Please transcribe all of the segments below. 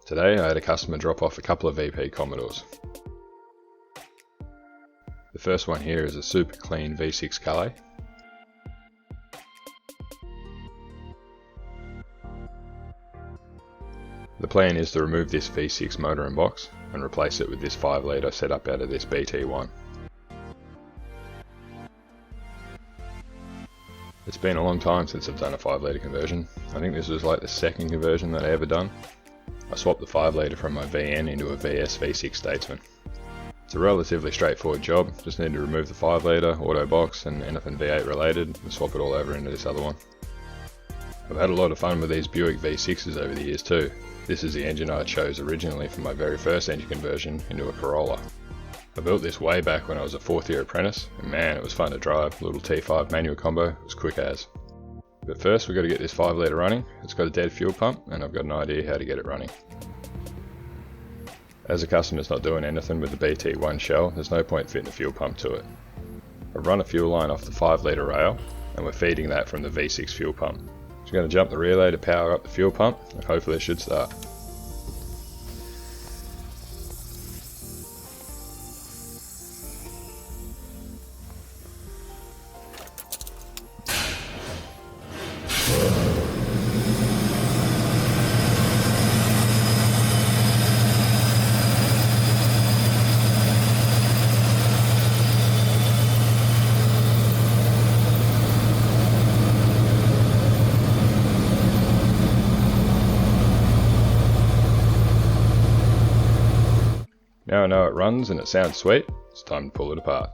Today I had a customer drop off a couple of VP Commodores. The first one here is a super clean V6 calais. The plan is to remove this V6 motor and box and replace it with this 5 litre setup out of this BT1. It's been a long time since I've done a 5 litre conversion. I think this was like the second conversion that I ever done. I swapped the 5 litre from my VN into a VS V6 Statesman. It's a relatively straightforward job, just need to remove the 5 litre, auto box and anything V8 related and swap it all over into this other one. I've had a lot of fun with these Buick V6s over the years too. This is the engine I chose originally for my very first engine conversion into a Corolla. I built this way back when I was a 4th year apprentice, and man, it was fun to drive. Little T5 manual combo, was quick as. But first we've got to get this 5 litre running. It's got a dead fuel pump and I've got an idea how to get it running. As the customer's not doing anything with the BT1 shell, there's no point fitting a fuel pump to it. I've run a fuel line off the 5 litre rail and we're feeding that from the V6 fuel pump. So I'm going to jump the relay to power up the fuel pump and hopefully it should start. Now I know it runs and it sounds sweet, it's time to pull it apart.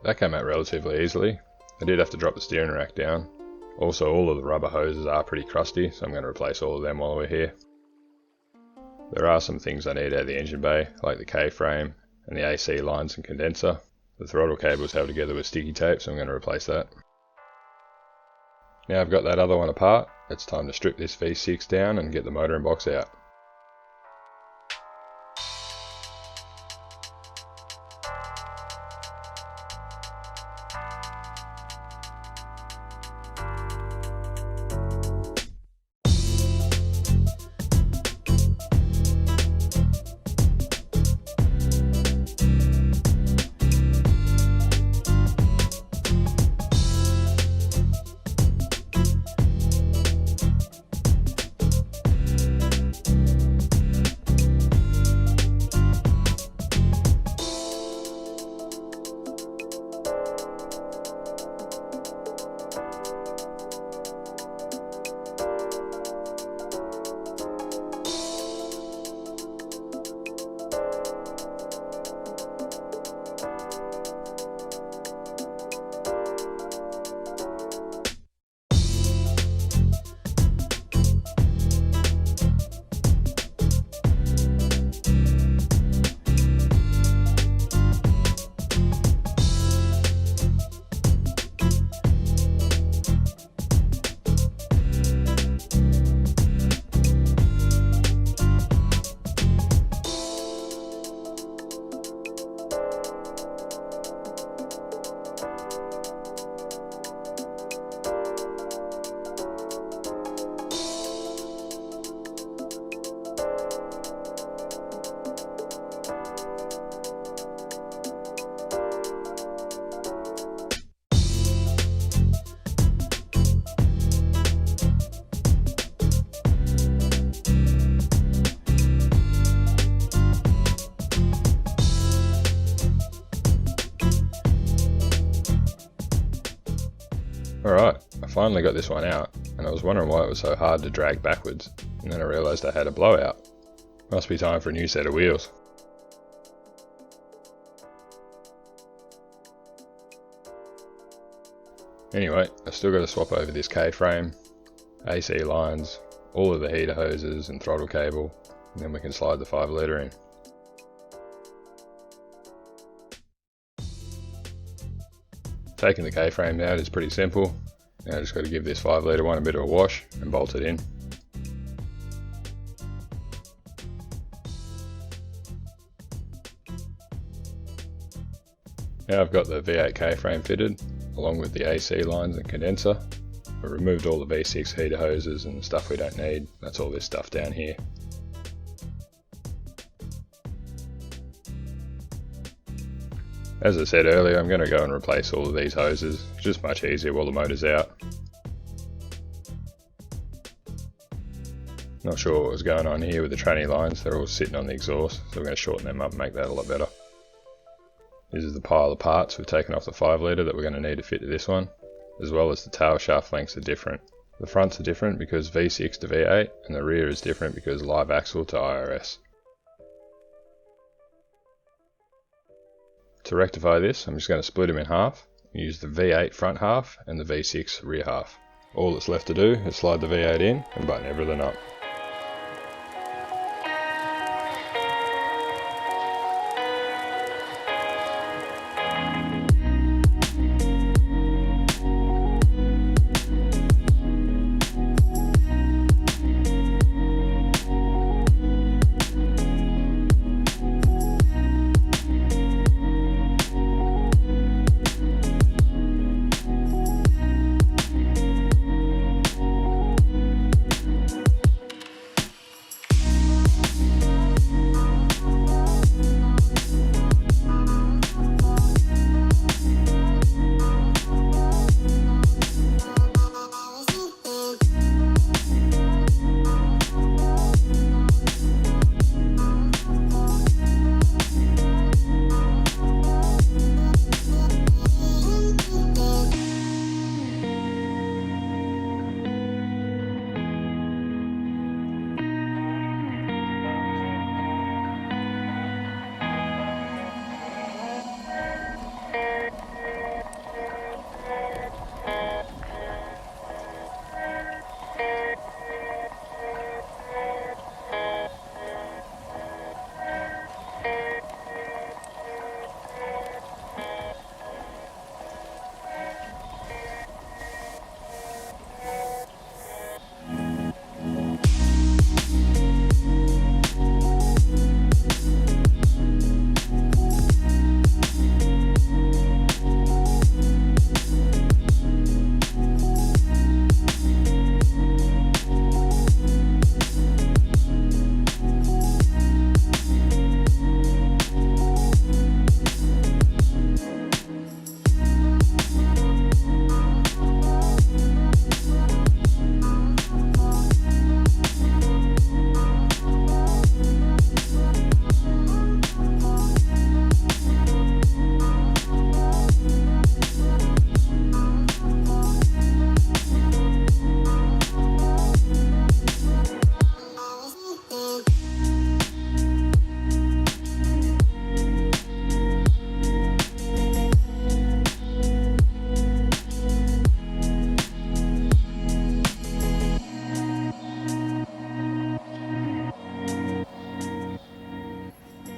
That came out relatively easily. I did have to drop the steering rack down. Also, all of the rubber hoses are pretty crusty, so I'm going to replace all of them while we're here. There are some things I need out of the engine bay, like the K-frame and the AC lines and condenser. The throttle cable is held together with sticky tape, so I'm going to replace that. Now I've got that other one apart, it's time to strip this V6 down and get the motor and box out. Alright, I finally got this one out, and I was wondering why it was so hard to drag backwards, and then I realised I had a blowout. Must be time for a new set of wheels. Anyway, I've still got to swap over this K-frame, AC lines, all of the heater hoses and throttle cable, and then we can slide the 5 litre in. Taking the K-frame out is pretty simple. Now I just got to give this 5 litre one a bit of a wash and bolt it in. Now I've got the V8 K-frame fitted, along with the AC lines and condenser. I removed all the V6 heater hoses and stuff we don't need. That's all this stuff down here. As I said earlier, I'm going to go and replace all of these hoses. It's just much easier while the motor's out. Not sure what was going on here with the tranny lines. They're all sitting on the exhaust, so we're going to shorten them up and make that a lot better. This is the pile of parts we've taken off the 5 litre that we're going to need to fit to this one, as well as the tail shaft lengths are different. The fronts are different because V6 to V8, and the rear is different because live axle to IRS. To rectify this, I'm just going to split them in half, use the V8 front half and the V6 rear half. All that's left to do is slide the V8 in and button everything up.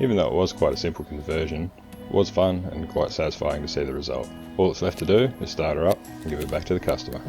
Even though it was quite a simple conversion, it was fun and quite satisfying to see the result. All that's left to do is start her up and give it back to the customer.